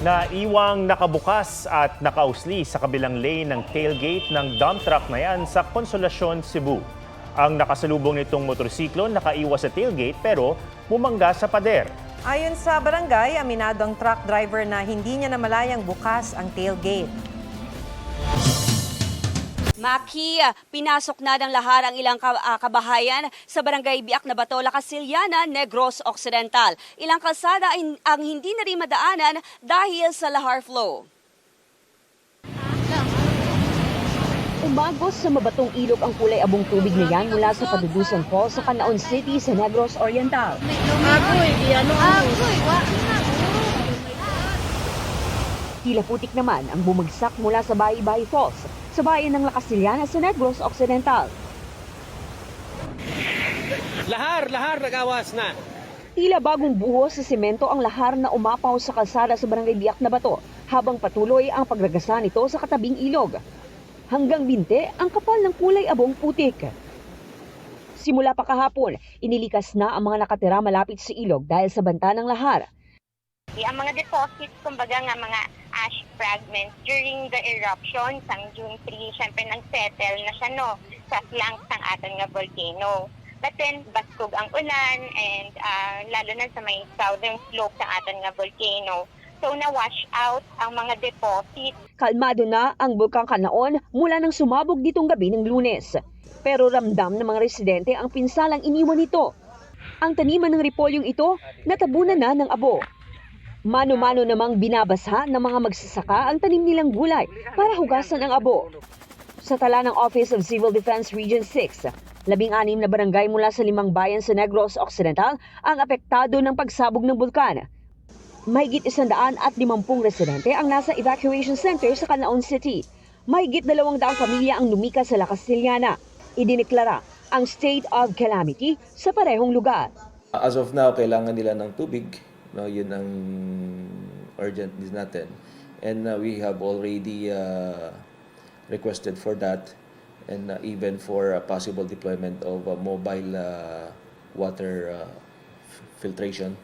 Naiwang nakabukas at nakausli sa kabilang lane ng tailgate ng dump truck na yan sa Consolacion, Cebu. Ang nakasalubong nitong motorsiklo nakaiwas sa tailgate pero bumangga sa pader. Ayon sa barangay, aminado ang truck driver na hindi niya namalayang bukas ang tailgate. Maki, pinasok na ng lahar ang ilang kabahayan sa barangay Biak na Bato, Casiliana, Negros Occidental. Ilang kalsada ang hindi na rin madaanan dahil sa lahar flow. Umagos sa mabatong ilog ang kulay abong tubig na yan mula sa Padudusan Falls sa Canaon City sa Negros Oriental. Tila putik naman ang bumagsak mula sa Bayi-Bayi Falls sa bayan ng Casiliana sa Negros Occidental. Lahar nagawas na. Tila bagong buhos sa semento ang lahar na umapaw sa kalsada sa barangay Biak na Bato habang patuloy ang pagragasa nito sa katabing ilog. Hanggang binte ang kapal ng kulay abong putik. Simula pa kahapon, inilikas na ang mga nakatira malapit sa ilog dahil sa banta ng lahar. Ang mga deposits, kumbaga nga mga ash fragments during the eruption sang June 3, syempre nag-settle na siya sa flanks ng ating nga volcano. But then, baskog ang ulan and lalo na sa may southern slope ng ating nga volcano. So, na-wash out ang mga deposits. Kalmado na ang Bulkang Canaon mula nang sumabog ditong gabi ng Lunes. Pero ramdam ng mga residente ang pinsalang iniwan nito. Ang taniman ng repolyong ito natabunan na ng abo. Mano-mano namang binabasha ng mga magsasaka ang tanim nilang gulay para hugasan ang abo. Sa tala ng Office of Civil Defense Region 6, 16 na barangay mula sa 5 bayan sa Negros Occidental ang apektado ng pagsabog ng bulkan. Mahigit 150 residente ang nasa evacuation center sa Canaon City. Mahigit 200 pamilya ang lumikas sa Casiliana. Idineklara ang state of calamity sa parehong lugar. As of now, kailangan nila ng tubig. No, yun ang urgent needs natin. And we have already requested for that and even for a possible deployment of mobile water filtration.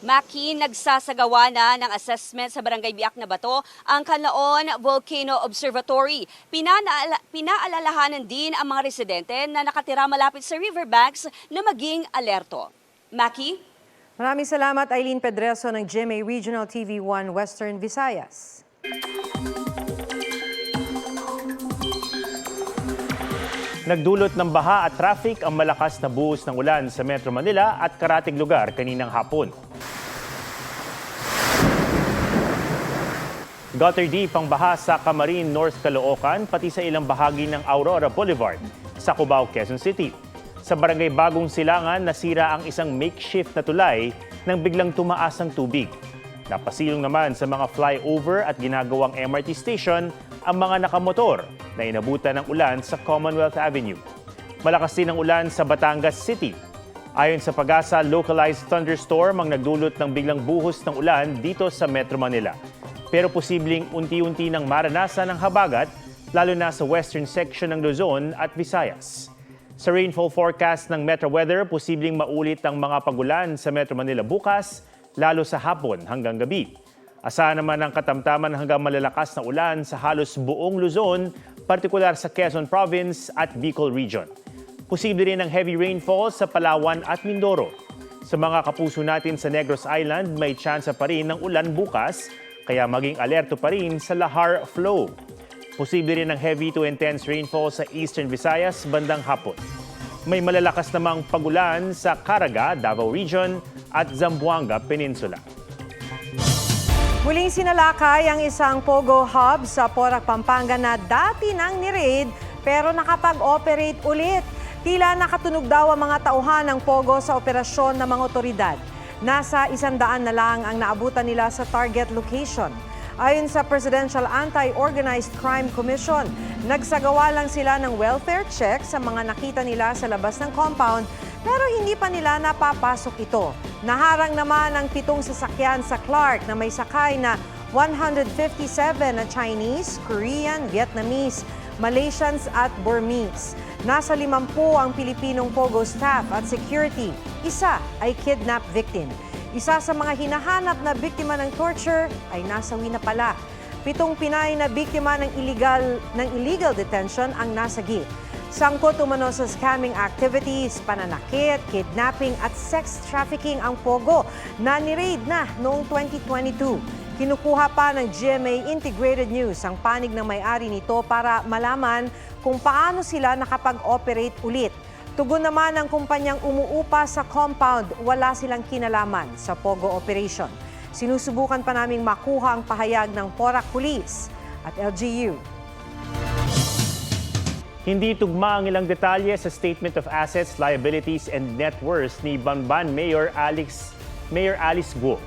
Maki, nagsasagawa na ng assessment sa Barangay Biak na Bato ang Canaon Volcano Observatory. Pinaalalahanan din ang mga residente na nakatira malapit sa riverbanks na maging alerto. Maki? Maraming salamat, Eileen Pedreso ng GMA Regional TV 1 Western Visayas. Nagdulot ng baha at traffic ang malakas na buhos ng ulan sa Metro Manila at karatig lugar kaninang hapon. Gutter deep ang baha sa Camarin, North Caloocan, pati sa ilang bahagi ng Aurora Boulevard sa Cubao, Quezon City. Sa Barangay Bagong Silangan, nasira ang isang makeshift na tulay nang biglang tumaas ang tubig. Napasilong naman sa mga flyover at ginagawang MRT station ang mga nakamotor na inabutan ng ulan sa Commonwealth Avenue. Malakas din ang ulan sa Batangas City. Ayon sa Pag-asa, localized thunderstorm ang nagdulot ng biglang buhos ng ulan dito sa Metro Manila. Pero posibleng unti-unti nang maranasan ng habagat, lalo na sa western section ng Luzon at Visayas. Sa rainfall forecast ng Metro Weather, posibleng maulit ang mga pagulan sa Metro Manila bukas, lalo sa hapon hanggang gabi. Asahan naman ang katamtaman hanggang malalakas na ulan sa halos buong Luzon, partikular sa Quezon Province at Bicol Region. Posible rin ang heavy rainfall sa Palawan at Mindoro. Sa mga kapuso natin sa Negros Island, may tsansa pa rin ng ulan bukas, kaya maging alerto pa rin sa lahar flow. Posible rin ang heavy to intense rainfall sa Eastern Visayas bandang hapon. May malalakas namang pagulan sa Caraga, Davao Region at Zamboanga Peninsula. Muling sinalakay ang isang Pogo Hub sa Porac, Pampanga na dati nang ni-raid pero nakapag-operate ulit. Tila nakatunog daw ang mga tauhan ng Pogo sa operasyon ng mga otoridad. Nasa 100 na lang ang naabutan nila sa target location. Ayon sa Presidential Anti-Organized Crime Commission, nagsagawa lang sila ng welfare check sa mga nakita nila sa labas ng compound pero hindi pa nila napapasok ito. Naharang naman ang 7 sasakyan sa Clark na may sakay na 157 na Chinese, Korean, Vietnamese, Malaysians at Burmese. Nasa 50 ang Pilipinong Pogo staff at security. Isa ay kidnap victim. Isa sa mga hinahanap na biktima ng torture ay nasawi na pala. 7 Pinay na biktima ng illegal detention ang nasagi. Sangkot umano sa scamming activities, pananakit, kidnapping at sex trafficking ang Pogo na ni-raid na noong 2022. Kinukuha pa ng GMA Integrated News ang panig ng may-ari nito para malaman kung paano sila nakapag-operate ulit. Tugon naman ng kumpanyang umuupa sa compound, wala silang kinalaman sa Pogo operation. Sinusubukan pa naming makuha ang pahayag ng Porac Police at LGU. Hindi tugma ang ilang detalye sa Statement of Assets, Liabilities and Net Worth ni Banban Mayor Alice Guo.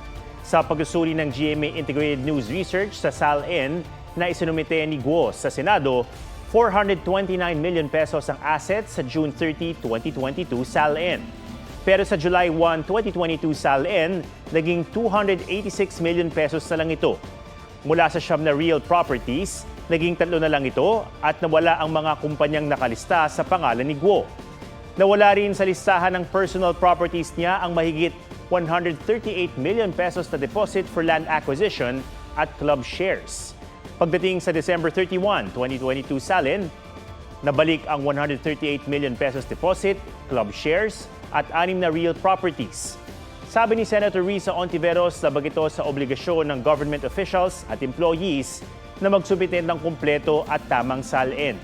Sa pagsusuri ng GMA Integrated News Research sa SALN na isinumite ni Guo sa Senado, 429 million pesos ang assets sa June 30, 2022 SALN. Pero sa July 1, 2022 SALN, naging 286 million pesos na lang ito. Mula sa siyam na real properties, naging 3 na lang ito at nawala ang mga kumpanyang nakalista sa pangalan ni Guo. Nawala rin sa listahan ng personal properties niya ang mahigit 138 million pesos na deposit for land acquisition at club shares. Pagdating sa December 31, 2022 SALN, nabalik ang 138 million pesos deposit, club shares at 6 na real properties. Sabi ni Senator Risa Ontiveros, labag ito sa obligasyon ng government officials at employees na magsubmit ng kumpleto at tamang SALN.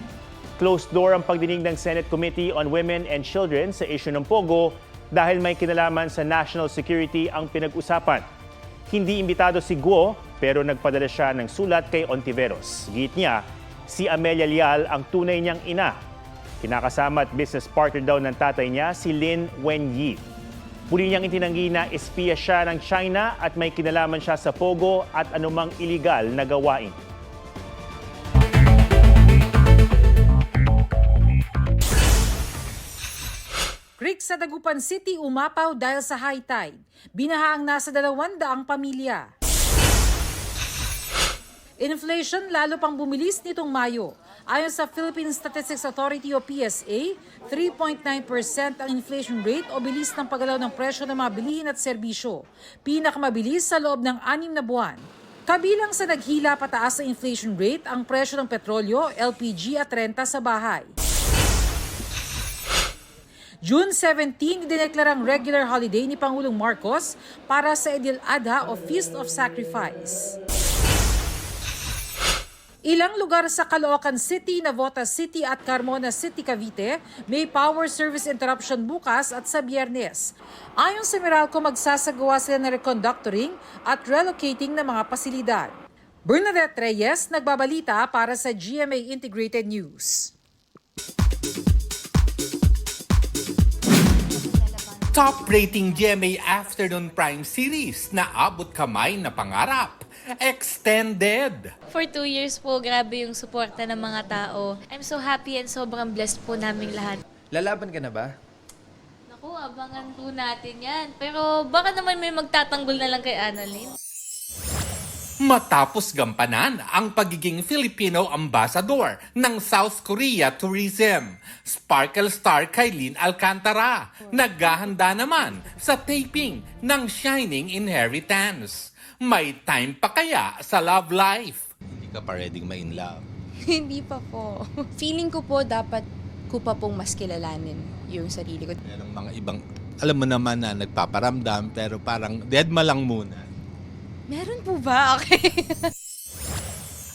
Closed door ang pagdinig ng Senate Committee on Women and Children sa issue ng Pogo dahil may kinalaman sa national security ang pinag-usapan. Hindi imbitado si Guo pero nagpadala siya ng sulat kay Ontiveros. Git niya, si Amelia Lial ang tunay niyang ina. Kinakasama at business partner daw ng tatay niya si Lin Wenyi. Muli niyang itinanggi na espiya siya ng China at may kinalaman siya sa Pogo at anumang iligal na gawain. Creek sa Dagupan City umapaw dahil sa high tide. Binaha ang nasa 200 pamilya. Inflation lalo pang bumilis nitong Mayo. Ayon sa Philippine Statistics Authority o PSA, 3.9% ang inflation rate o bilis ng paggalaw ng presyo ng mga bilihin at serbisyo. Pinakamabilis sa loob ng 6 na buwan. Kabilang sa naghila pataas sa inflation rate ang presyo ng petrolyo, LPG at renta sa bahay. June 17, idineklarang regular holiday ni Pangulong Marcos para sa Idil Adha o Feast of Sacrifice. Ilang lugar sa Caloocan City, Navotas City at Carmona City, Cavite may power service interruption bukas at sa Biyernes. Ayon sa Meralco, magsasagawa sila ng reconductoring at relocating ng mga pasilidad. Bernadette Reyes, nagbabalita para sa GMA Integrated News. Top rating GMA Afternoon Prime Series na abot kamay na pangarap. Extended. For 2 years po, grabe yung suporta ng mga tao. I'm so happy and sobrang blessed po naming lahat. Lalaban ka na ba? Naku, abangan po natin yan. Pero baka naman may magtatanggol na lang kay Annalyn. Matapos gampanan ang pagiging Filipino Ambassador ng South Korea Tourism, Sparkle star Kailin Alcantara naghahanda naman sa taping ng Shining Inheritance. May time pa kaya sa love life? Hindi ka pa ready ma-in love? Hindi pa po. Feeling ko po dapat ko pa pong mas kilalanin yung sarili ko. Merong mga ibang, alam mo naman na nagpaparamdam pero parang dead ma lang muna. Meron po ba? Okay.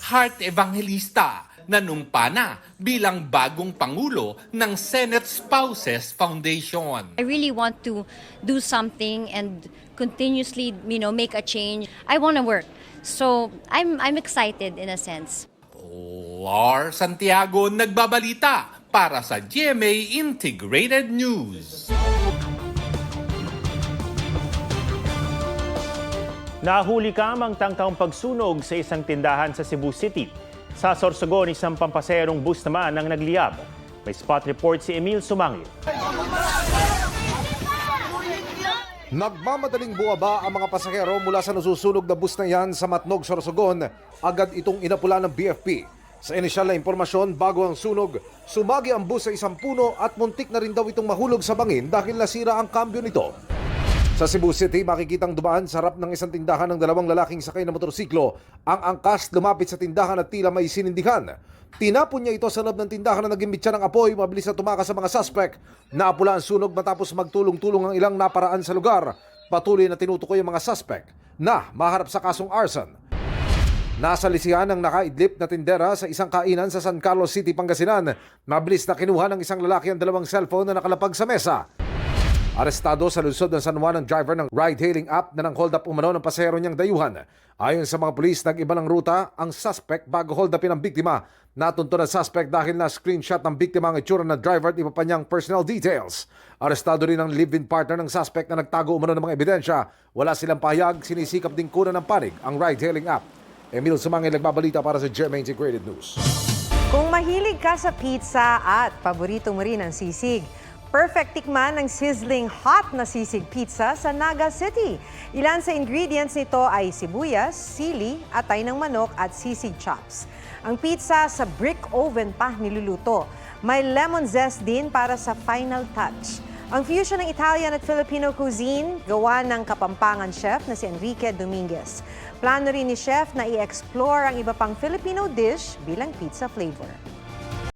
Heart Evangelista nanumpa na bilang bagong Pangulo ng Senate Spouses Foundation. I really want to do something and continuously, make a change. I want to work. So, I'm excited in a sense. Lar Santiago nagbabalita para sa GMA Integrated News. Nahuli kamang tangkang pagsunog sa isang tindahan sa Cebu City. Sa Sorsogon, isang pampaserong bus naman ang nagliyab. May spot report si Emil Sumangil. Nagmamadaling buwaba ang mga pasahero mula sa nasusunog na bus na yan sa Matnog, Sorsogon. Agad itong inapula ng BFP. Sa inisyal na impormasyon, bago ang sunog, sumagi ang bus sa isang puno at muntik na rin daw itong mahulog sa bangin dahil nasira ang kambyo nito. Sa Cebu City, makikitang dumaan sa harap ng isang tindahan ng dalawang lalaking sakay na motorsiklo. Ang angkas lumapit sa tindahan at tila may sinindihan. Tinapon niya ito sa loob ng tindahan na naging mitya ng apoy. Mabilis na tumakas sa mga suspect. Naapula ang sunog matapos magtulong-tulong ang ilang naparaan sa lugar. Patuloy na tinutukoy ang mga suspect na maharap sa kasong arson. Nasa lisihan ng nakaidlip na tindera sa isang kainan sa San Carlos City, Pangasinan. Mabilis na kinuha ng isang lalaki ang dalawang cellphone na nakalapag sa mesa. Arestado sa lungsod ng San Juan ang driver ng ride-hailing app na nang hold up umano ng pasahero niyang dayuhan. Ayon sa mga pulis, nag-iba ng ruta ang suspect bago hold upin ang biktima. Natunto ng suspect dahil na screenshot ng biktima ang itsura ng driver at iba pa niyang personal details. Arestado rin ang live-in partner ng suspect na nagtago umano ng mga ebidensya. Wala silang pahayag, sinisikap din kunan ng panig ang ride-hailing app. Emil Sumangil nagbabalita para sa GMA Integrated News. Kung mahilig ka sa pizza at paborito mo rin ang sisig, perfect tikman ng sizzling hot na sisig pizza sa Naga City. Ilan sa ingredients nito ay sibuyas, sili, atay ng manok at sisig chops. Ang pizza sa brick oven pa niluluto. May lemon zest din para sa final touch. Ang fusion ng Italian at Filipino cuisine, gawa ng Kapampangan chef na si Enrique Dominguez. Plano rin ni chef na i-explore ang iba pang Filipino dish bilang pizza flavor.